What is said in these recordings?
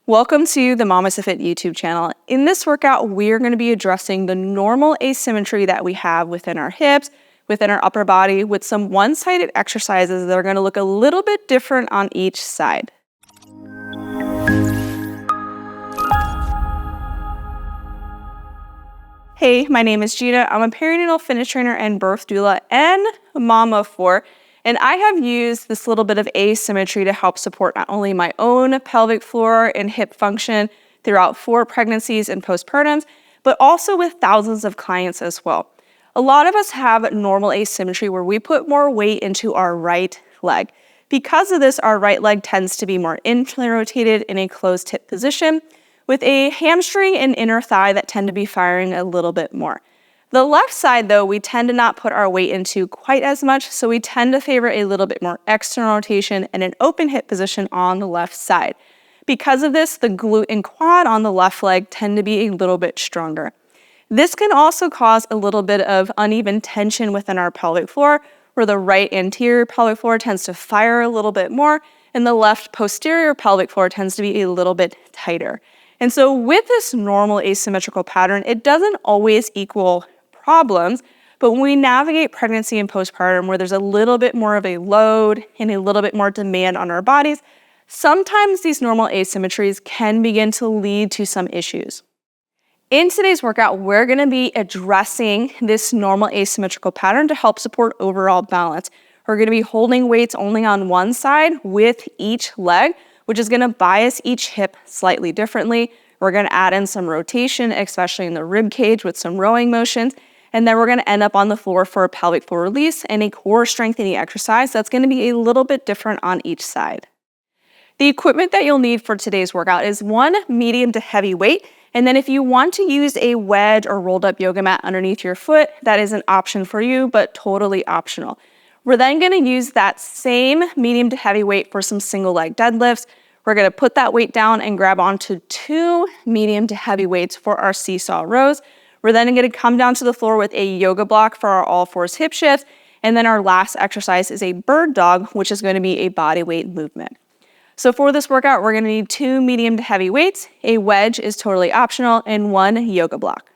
Welcome to the Mama to Fit YouTube channel. In this workout, we're going to be addressing the normal asymmetry that we have within our hips, within our upper body, with some one-sided exercises that are going to look a little bit different on each side. Hey, my name is Gina. I'm a perinatal fitness trainer and birth doula and mom of four. And I have used this little bit of asymmetry to help support not only my own pelvic floor and hip function throughout 4 pregnancies and postpartums, but also with thousands of clients as well. A lot of us have normal asymmetry where we put more weight into our right leg. Because of this, our right leg tends to be more internally rotated in a closed hip position, with a hamstring and inner thigh that tend to be firing a little bit more. The left side, though, we tend to not put our weight into quite as much, so we tend to favor a little bit more external rotation and an open hip position on the left side. Because of this, the glute and quad on the left leg tend to be a little bit stronger. This can also cause a little bit of uneven tension within our pelvic floor, where the right anterior pelvic floor tends to fire a little bit more, and the left posterior pelvic floor tends to be a little bit tighter. And so with this normal asymmetrical pattern, it doesn't always equal problems, but when we navigate pregnancy and postpartum where there's a little bit more of a load and a little bit more demand on our bodies, sometimes these normal asymmetries can begin to lead to some issues. In today's workout, we're going to be addressing this normal asymmetrical pattern to help support overall balance. We're going to be holding weights only on one side with each leg, which is going to bias each hip slightly differently. We're going to add in some rotation, especially in the rib cage with some rowing motions. And then we're going to end up on the floor for a pelvic floor release and a core strengthening exercise that's going to be a little bit different on each side. The equipment that you'll need for today's workout is one medium to heavy weight. And then if you want to use a wedge or rolled up yoga mat underneath your foot, that is an option for you, but totally optional. We're then going to use that same medium to heavy weight for some single leg deadlifts. We're going to put that weight down and grab onto 2 medium to heavy weights for our seesaw rows. We're then going to come down to the floor with a yoga block for our all fours hip shift. And then our last exercise is a bird dog, which is going to be a body weight movement. So for this workout, we're going to need 2 medium to heavy weights. A wedge is totally optional and 1 yoga block.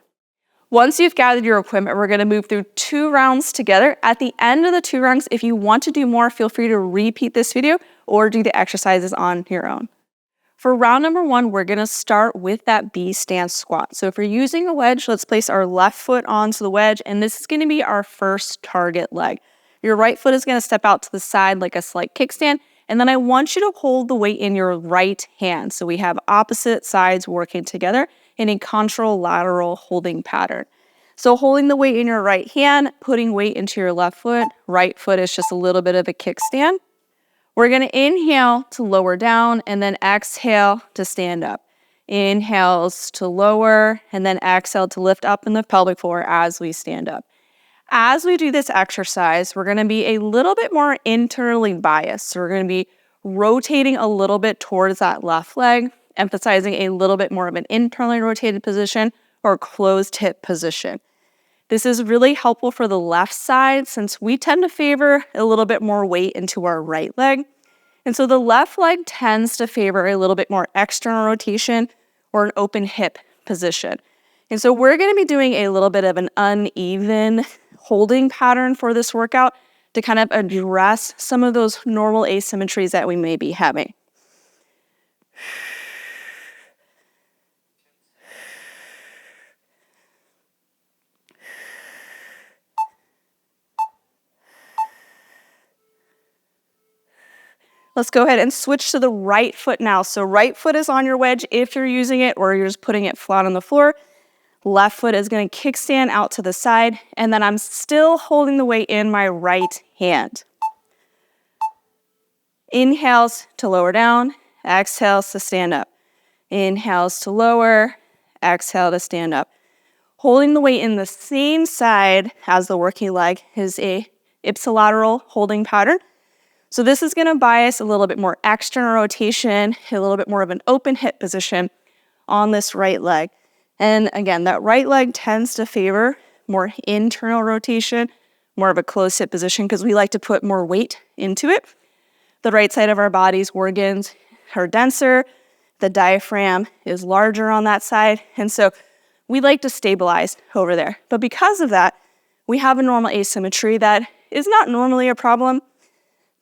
Once you've gathered your equipment, we're going to move through 2 rounds together. At the end of the 2 rounds, if you want to do more, feel free to repeat this video or do the exercises on your own. For round number 1, we're going to start with that B stance squat. So if you're using a wedge, let's place our left foot onto the wedge, and this is going to be our first target leg. Your right foot is going to step out to the side like a slight kickstand, and then I want you to hold the weight in your right hand. So we have opposite sides working together in a contralateral holding pattern. So holding the weight in your right hand, putting weight into your left foot. Right foot is just a little bit of a kickstand. We're going to inhale to lower down and then exhale to stand up. Inhales to lower and then exhale to lift up in the pelvic floor as we stand up. As we do this exercise, we're going to be a little bit more internally biased. So we're going to be rotating a little bit towards that left leg, emphasizing a little bit more of an internally rotated position or closed hip position. This is really helpful for the left side since we tend to favor a little bit more weight into our right leg. And so the left leg tends to favor a little bit more external rotation or an open hip position. And so we're going to be doing a little bit of an uneven holding pattern for this workout to kind of address some of those normal asymmetries that we may be having. Let's go ahead and switch to the right foot now. So right foot is on your wedge if you're using it or you're just putting it flat on the floor. Left foot is going to kickstand out to the side, and then I'm still holding the weight in my right hand. Inhales to lower down, exhales to stand up. Inhales to lower, exhale to stand up. Holding the weight in the same side as the working leg is a ipsilateral holding pattern. So this is going to bias a little bit more external rotation, a little bit more of an open hip position on this right leg. And again, that right leg tends to favor more internal rotation, more of a closed hip position because we like to put more weight into it. The right side of our body's organs are denser. the diaphragm is larger on that side, and so we like to stabilize over there. But because of that, we have a normal asymmetry that is not normally a problem,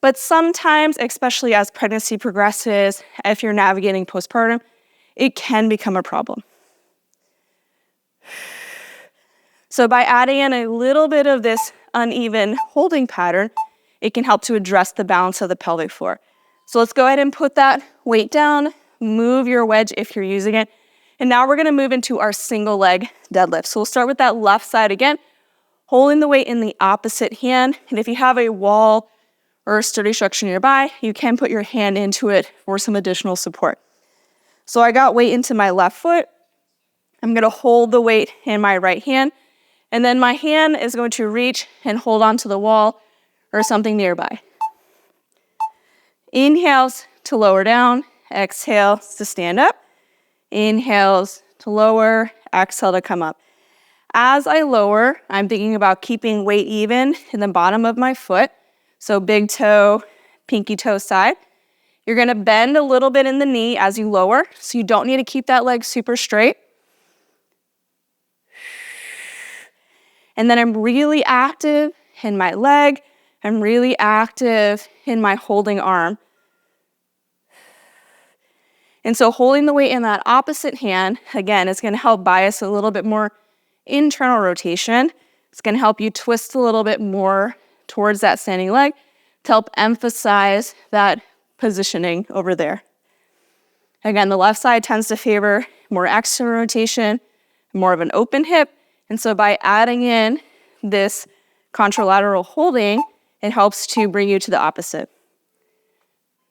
but sometimes, especially as pregnancy progresses, if you're navigating postpartum, it can become a problem. So by adding in a little bit of this uneven holding pattern, it can help to address the balance of the pelvic floor. So let's go ahead and put that weight down, move your wedge if you're using it, and now we're gonna move into our single leg deadlift. So we'll start with that left side again, holding the weight in the opposite hand, and if you have a wall or a sturdy structure nearby, you can put your hand into it for some additional support. So I got weight into my left foot. I'm gonna hold the weight in my right hand, and then my hand is going to reach and hold onto the wall or something nearby. Inhales to lower down, exhales to stand up. Inhales to lower, exhale to come up. As I lower, I'm thinking about keeping weight even in the bottom of my foot. So big toe, pinky toe side. You're gonna bend a little bit in the knee as you lower, so you don't need to keep that leg super straight. And then I'm really active in my leg. I'm really active in my holding arm. And so holding the weight in that opposite hand, again, is gonna help bias a little bit more internal rotation. It's gonna help you twist a little bit more towards that standing leg to help emphasize that positioning over there. Again, the left side tends to favor more external rotation, more of an open hip. And so by adding in this contralateral holding, it helps to bring you to the opposite.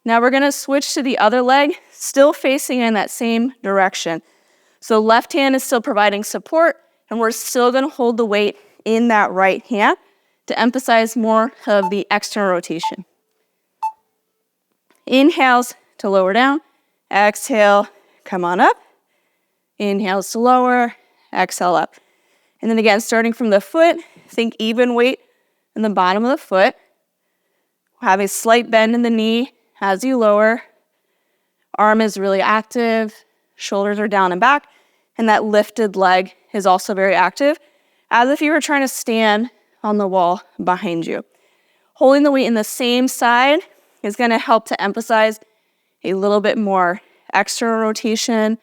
Now we're gonna switch to the other leg, still facing in that same direction. So left hand is still providing support, and we're still gonna hold the weight in that right hand to emphasize more of the external rotation. Inhales to lower down, exhale, come on up. Inhales to lower, exhale up. And then again, starting from the foot, think even weight in the bottom of the foot. Have a slight bend in the knee as you lower. Arm is really active, shoulders are down and back, and that lifted leg is also very active, as if you were trying to stand on the wall behind you. Holding the weight in the same side is gonna help to emphasize a little bit more external rotation,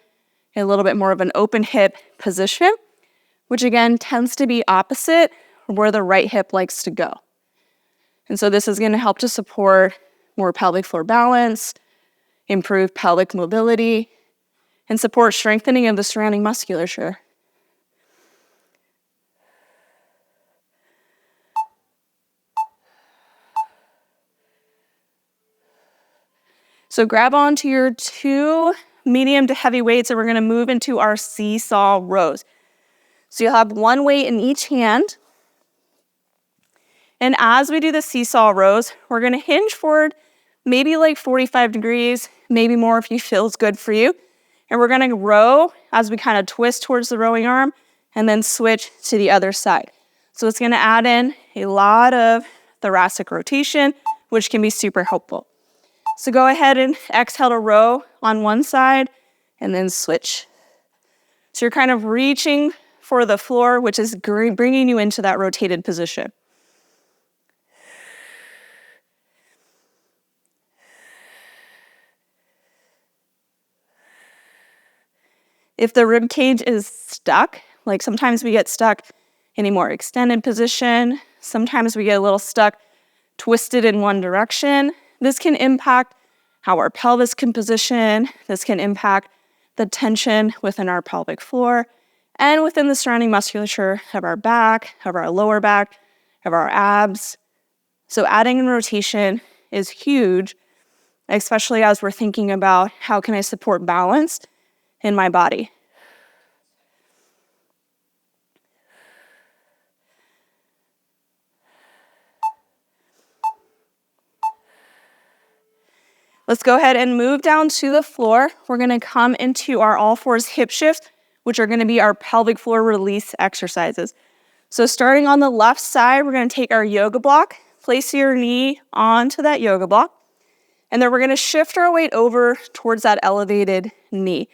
a little bit more of an open hip position, which again tends to be opposite where the right hip likes to go. And so this is gonna help to support more pelvic floor balance, improve pelvic mobility, and support strengthening of the surrounding musculature. So grab onto your 2 medium to heavy weights, and we're gonna move into our seesaw rows. So you'll have 1 weight in each hand. And as we do the seesaw rows, we're gonna hinge forward maybe like 45 degrees, maybe more if you feel it's good for you. And we're gonna row as we kind of twist towards the rowing arm and then switch to the other side. So it's gonna add in a lot of thoracic rotation, which can be super helpful. So go ahead and exhale to row on one side and then switch. So you're kind of reaching for the floor, which is bringing you into that rotated position. If the rib cage is stuck, like sometimes we get stuck in a more extended position, sometimes we get a little stuck twisted in one direction, this can impact how our pelvis can position. This can impact the tension within our pelvic floor and within the surrounding musculature of our back, of our lower back, of our abs. So adding in rotation is huge, especially as we're thinking about how can I support balance in my body. Let's go ahead and move down to the floor. We're gonna come into our all fours hip shift, which are gonna be our pelvic floor release exercises. So starting on the left side, we're gonna take our yoga block, place your knee onto that yoga block. And then we're gonna shift our weight over towards that elevated knee.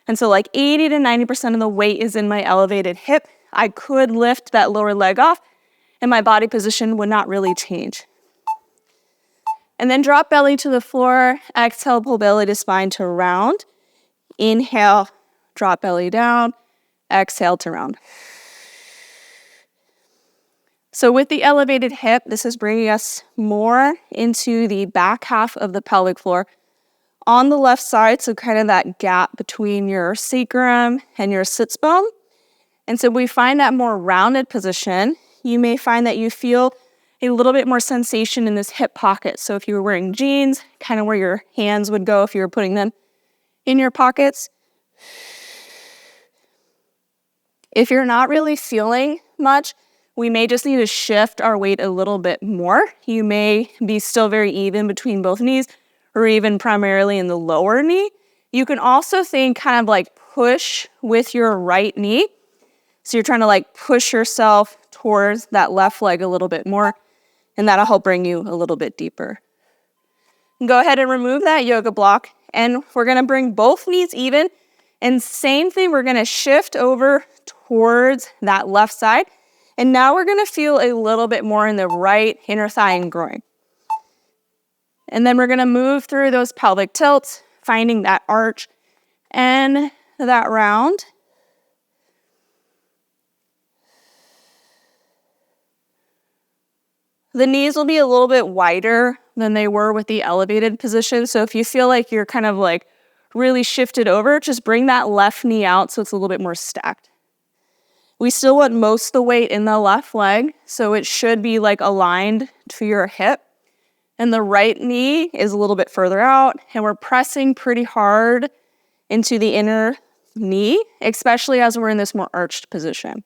And so like 80 to 90% of the weight is in my elevated hip. I could lift that lower leg off and my body position would not really change. And then drop belly to the floor. Exhale, pull belly to spine to round. Inhale, drop belly down. Exhale to round. So with the elevated hip, this is bringing us more into the back half of the pelvic floor. On the left side, so kind of that gap between your sacrum and your sits bone. And so we find that more rounded position. You may find that you feel a little bit more sensation in this hip pocket. So if you were wearing jeans, kind of where your hands would go if you were putting them in your pockets. If you're not really feeling much, we may just need to shift our weight a little bit more. You may be still very even between both knees or even primarily in the lower knee. You can also think kind of like push with your right knee. So you're trying to like push yourself towards that left leg a little bit more, and that'll help bring you a little bit deeper. Go ahead and remove that yoga block, and we're gonna bring both knees even, and same thing, we're gonna shift over towards that left side. And now we're gonna feel a little bit more in the right inner thigh and groin. And then we're gonna move through those pelvic tilts, finding that arch and that round. The knees will be a little bit wider than they were with the elevated position. So if you feel like you're kind of like really shifted over, just bring that left knee out so it's a little bit more stacked. We still want most of the weight in the left leg, so it should be like aligned to your hip. And the right knee is a little bit further out, and we're pressing pretty hard into the inner knee, especially as we're in this more arched position.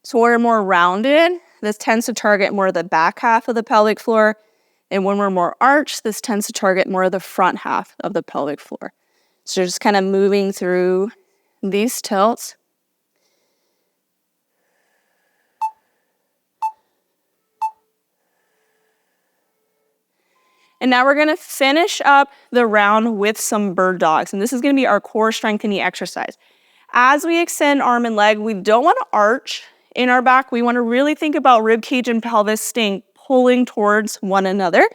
So we're more rounded. This tends to target more of the back half of the pelvic floor. And when we're more arched, this tends to target more of the front half of the pelvic floor. So just kind of moving through these tilts. And now we're gonna finish up the round with some bird dogs. And this is gonna be our core strengthening exercise. As we extend arm and leg, we don't wanna arch in our back. We wanna really think about rib cage and pelvis staying pulling towards one another.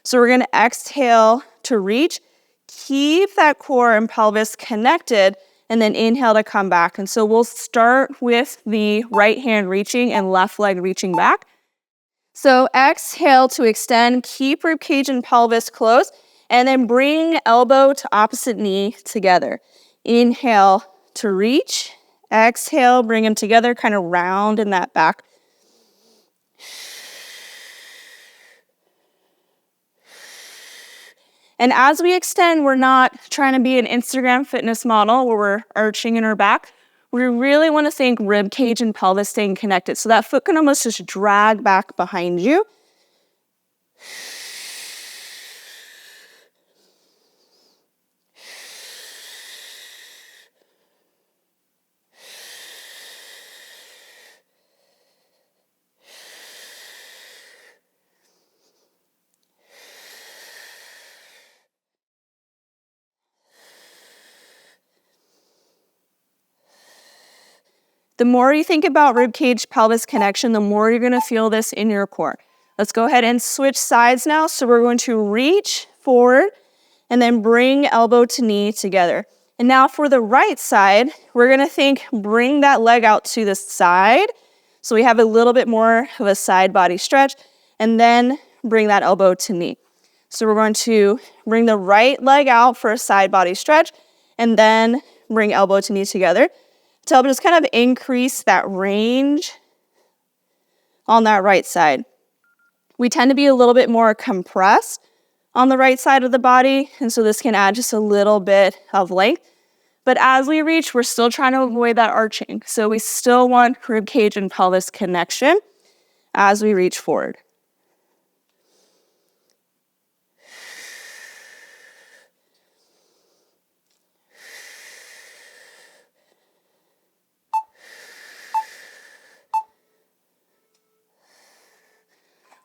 So we're gonna exhale to reach, keep that core and pelvis connected, and then inhale to come back. And so we'll start with the right hand reaching and left leg reaching back. So exhale to extend, keep rib cage and pelvis close, and then bring elbow to opposite knee together. Inhale to reach, exhale, bring them together, kind of round in that back. And as we extend, we're not trying to be an Instagram fitness model where we're arching in our back. We really want to think rib cage and pelvis staying connected. So that foot can almost just drag back behind you. The more you think about rib cage pelvis connection, the more you're gonna feel this in your core. Let's go ahead and switch sides now. So we're going to reach forward and then bring elbow to knee together. And now for the right side, we're gonna think bring that leg out to the side. So we have a little bit more of a side body stretch, and then bring that elbow to knee. So we're going to bring the right leg out for a side body stretch, and then bring elbow to knee together to help just kind of increase that range on that right side. We tend to be a little bit more compressed on the right side of the body, and so this can add just a little bit of length. But as we reach, we're still trying to avoid that arching. So we still want rib cage and pelvis connection as we reach forward.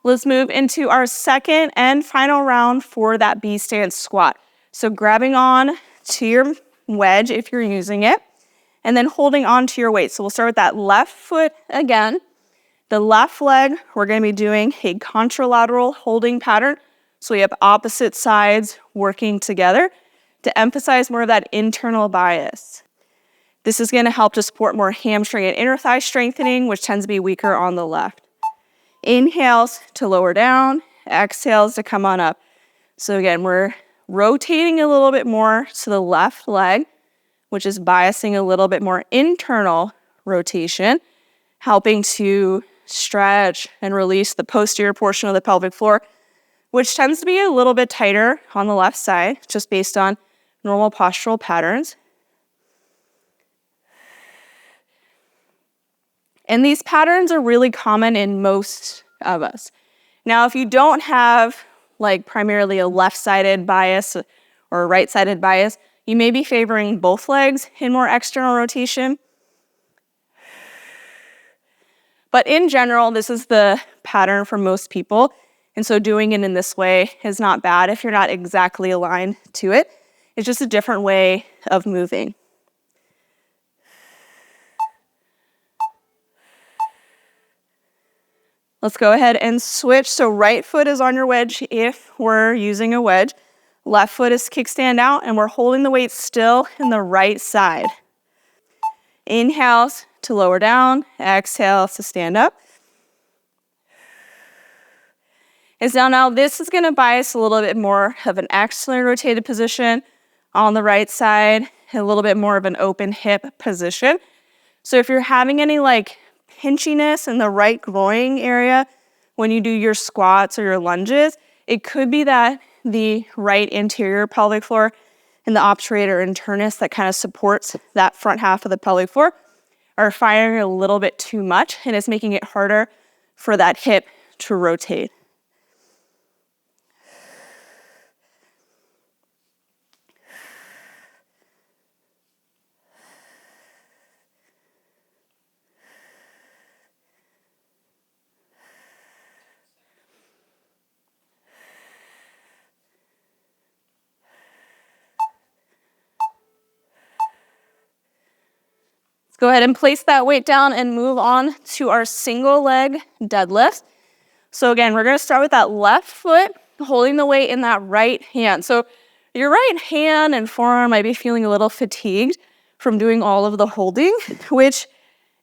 Let's move into our second and final round for that B stance squat. So grabbing on to your wedge if you're using it, and then holding on to your weight. So we'll start with that left foot again. The left leg, we're gonna be doing a contralateral holding pattern. So we have opposite sides working together to emphasize more of that internal bias. This is gonna help to support more hamstring and inner thigh strengthening, which tends to be weaker on the left. Inhales to lower down, exhales to come on up. So again, we're rotating a little bit more to the left leg, which is biasing a little bit more internal rotation, helping to stretch and release the posterior portion of the pelvic floor, which tends to be a little bit tighter on the left side, just based on normal postural patterns. And these patterns are really common in most of us. Now, if you don't have like primarily a left-sided bias or a right-sided bias, you may be favoring both legs in more external rotation. But in general, this is the pattern for most people. And so doing it in this way is not bad if you're not exactly aligned to it. It's just a different way of moving. Let's go ahead and switch. So right foot is on your wedge if we're using a wedge. Left foot is kickstand out, and we're holding the weight still in the right side. Inhales to lower down, exhales to stand up. And so now this is gonna bias a little bit more of an externally rotated position on the right side, a little bit more of an open hip position. So if you're having any like pinchiness in the right groin area when you do your squats or your lunges, it could be that the right interior pelvic floor and the obturator internus that kind of supports that front half of the pelvic floor are firing a little bit too much, and it's making it harder for that hip to rotate. Go ahead and place that weight down and move on to our single leg deadlift. So again, we're gonna start with that left foot, holding the weight in that right hand. So your right hand and forearm might be feeling a little fatigued from doing all of the holding, which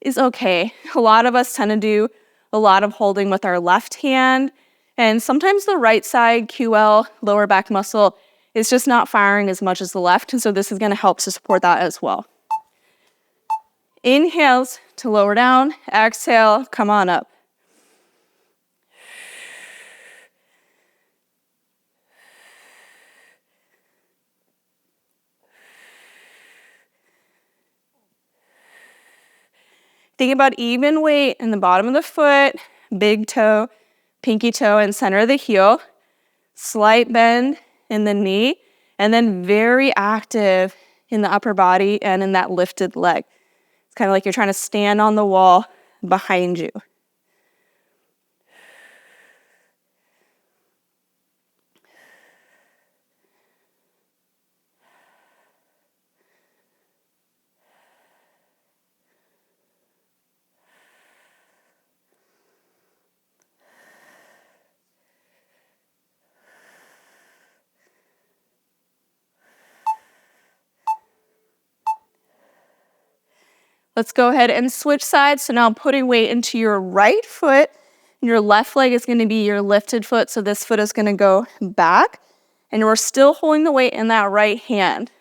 is okay. A lot of us tend to do a lot of holding with our left hand, and sometimes the right side QL, lower back muscle, is just not firing as much as the left, and so this is gonna help to support that as well. Inhales to lower down, exhale, come on up. Think about even weight in the bottom of the foot, big toe, pinky toe, and center of the heel. Slight bend in the knee, and then very active in the upper body and in that lifted leg. It's kind of like you're trying to stand on the wall behind you. Let's go ahead and switch sides. So now putting weight into your right foot, and your left leg is gonna be your lifted foot. So this foot is gonna go back, and we're still holding the weight in that right hand.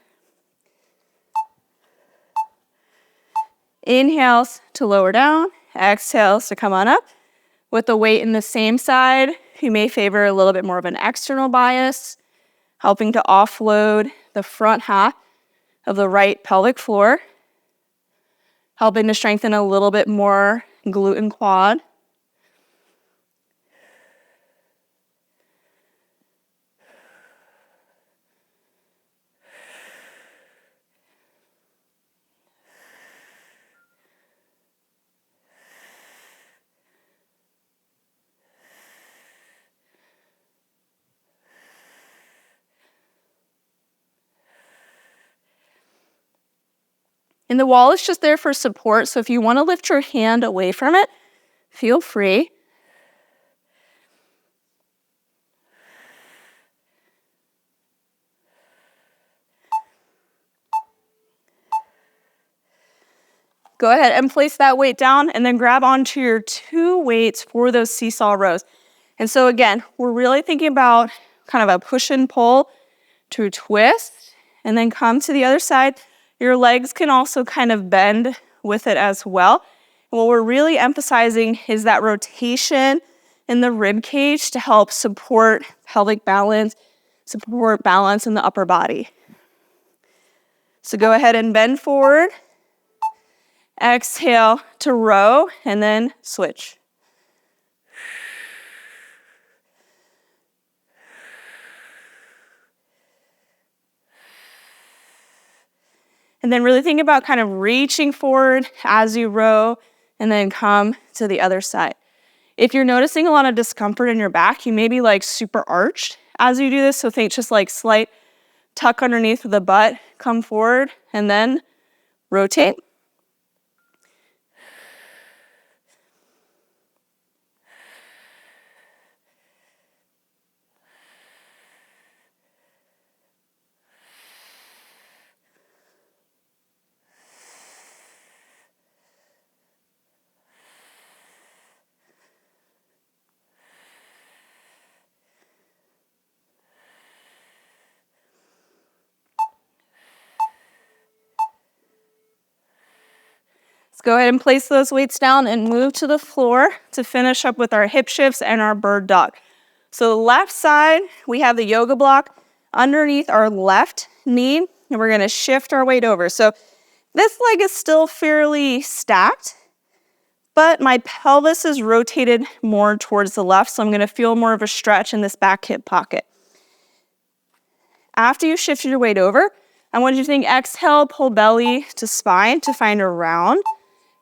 Inhales to lower down, exhales to come on up. With the weight in the same side, you may favor a little bit more of an external bias, helping to offload the front half of the right pelvic floor, helping to strengthen a little bit more glute and quad. And the wall is just there for support, so if you want to lift your hand away from it, feel free. Go ahead and place that weight down and then grab onto your 2 weights for those seesaw rows. And so again, we're really thinking about kind of a push and pull to twist and then come to the other side. Your legs can also kind of bend with it as well. And what we're really emphasizing is that rotation in the rib cage to help support pelvic balance, support balance in the upper body. So go ahead and bend forward. Exhale to row and then switch. And then really think about kind of reaching forward as you row and then come to the other side. If you're noticing a lot of discomfort in your back, you may be like super arched as you do this. So think just like slight tuck underneath the butt, come forward and then rotate. Let's go ahead and place those weights down and move to the floor to finish up with our hip shifts and our bird dog. So the left side, we have the yoga block underneath our left knee, and we're gonna shift our weight over. So this leg is still fairly stacked, but my pelvis is rotated more towards the left, so I'm gonna feel more of a stretch in this back hip pocket. After you shift your weight over, I want you to think exhale, pull belly to spine to find a round,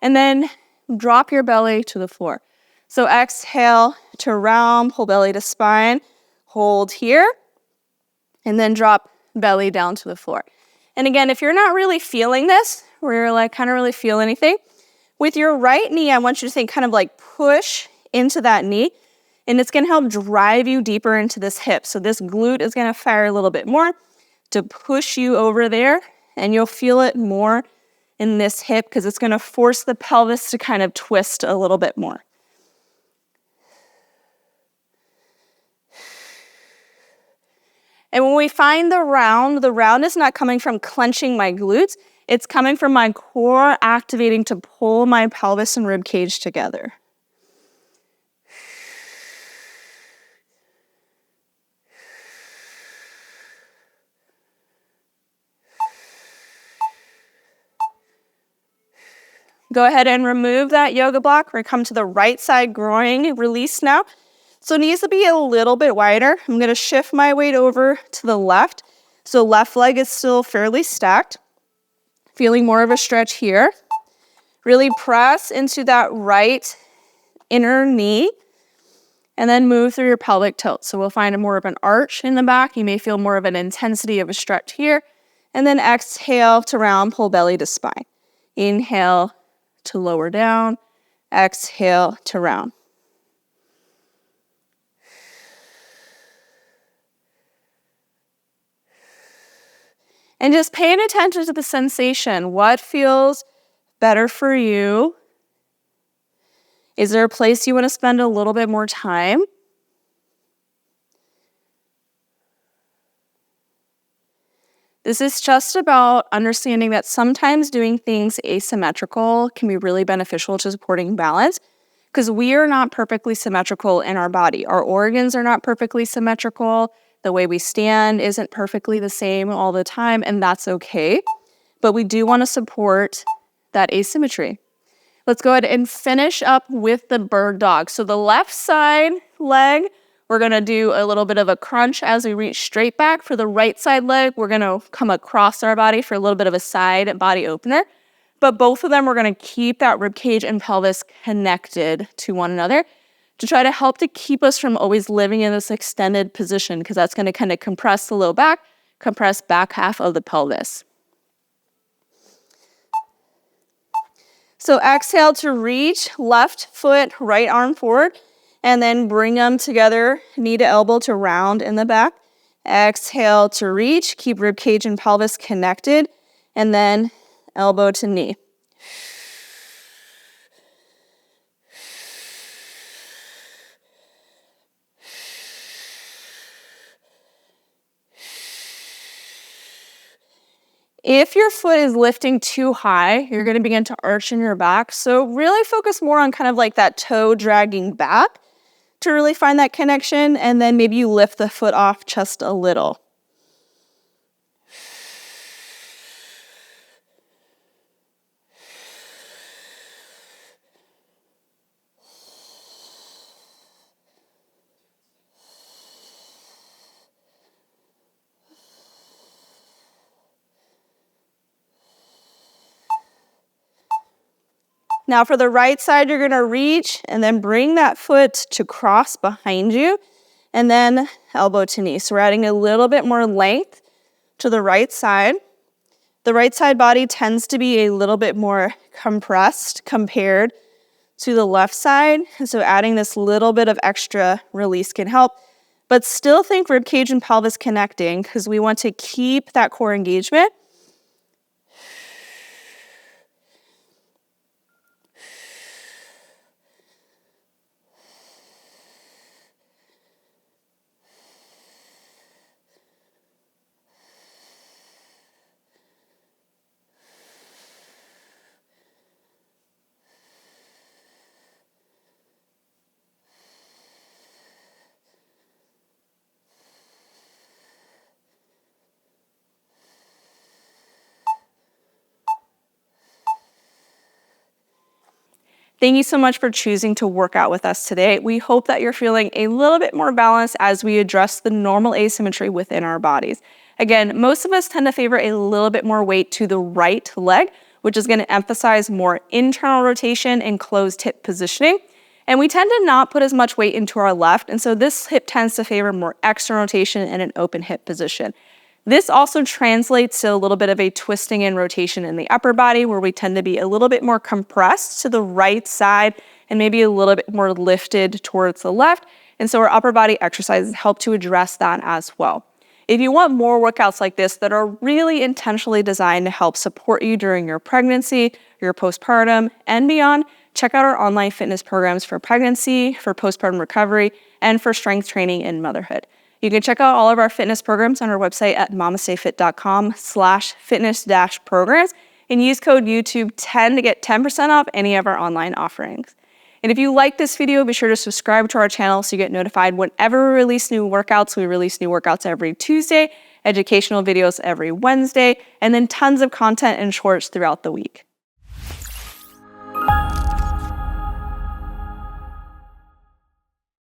and then drop your belly to the floor. So exhale to round, pull belly to spine, hold here, and then drop belly down to the floor. And again, if you're not really feeling this, or you're like, kind of really feel anything, with your right knee, I want you to think kind of like push into that knee, and it's gonna help drive you deeper into this hip. So this glute is gonna fire a little bit more to push you over there, and you'll feel it more in this hip because it's gonna force the pelvis to kind of twist a little bit more. And when we find the round is not coming from clenching my glutes, it's coming from my core activating to pull my pelvis and rib cage together. Go ahead and remove that yoga block. We're gonna come to the right side groin release now. So it needs to be a little bit wider. I'm gonna shift my weight over to the left. So left leg is still fairly stacked. Feeling more of a stretch here. Really press into that right inner knee and then move through your pelvic tilt. So we'll find more of an arch in the back. You may feel more of an intensity of a stretch here. And then exhale to round, pull belly to spine. Inhale to lower down, exhale to round. And just paying attention to the sensation. What feels better for you? Is there a place you want to spend a little bit more time? This is just about understanding that sometimes doing things asymmetrical can be really beneficial to supporting balance because we are not perfectly symmetrical in our body. Our organs are not perfectly symmetrical. The way we stand isn't perfectly the same all the time, and that's okay. But we do want to support that asymmetry. Let's go ahead and finish up with the bird dog. So the left side leg, we're gonna do a little bit of a crunch as we reach straight back. For the right side leg, we're gonna come across our body for a little bit of a side body opener. But both of them, we're gonna keep that rib cage and pelvis connected to one another to try to help to keep us from always living in this extended position because that's gonna kind of compress the low back, compress back half of the pelvis. So exhale to reach, left foot, right arm forward, and then bring them together, knee to elbow to round in the back. Exhale to reach, keep rib cage and pelvis connected, and then elbow to knee. If your foot is lifting too high, you're going to begin to arch in your back. So really focus more on kind of like that toe dragging back to really find that connection. And then maybe you lift the foot off just a little. Now for the right side, you're gonna reach and then bring that foot to cross behind you and then elbow to knee. So we're adding a little bit more length to the right side. The right side body tends to be a little bit more compressed compared to the left side. And so adding this little bit of extra release can help, but still think rib cage and pelvis connecting because we want to keep that core engagement. Thank you so much for choosing to work out with us today. We hope that you're feeling a little bit more balanced as we address the normal asymmetry within our bodies. Again, most of us tend to favor a little bit more weight to the right leg, which is going to emphasize more internal rotation and closed hip positioning. And we tend to not put as much weight into our left, and so this hip tends to favor more external rotation and an open hip position. This also translates to a little bit of a twisting and rotation in the upper body where we tend to be a little bit more compressed to the right side and maybe a little bit more lifted towards the left. And so our upper body exercises help to address that as well. If you want more workouts like this that are really intentionally designed to help support you during your pregnancy, your postpartum, and beyond, check out our online fitness programs for pregnancy, for postpartum recovery, and for strength training in motherhood. You can check out all of our fitness programs on our website at mamastayfit.com/fitness-programs and use code YouTube10 to get 10% off any of our online offerings. And if you like this video, be sure to subscribe to our channel so you get notified whenever we release new workouts. We release new workouts every Tuesday, educational videos every Wednesday, and then tons of content and shorts throughout the week.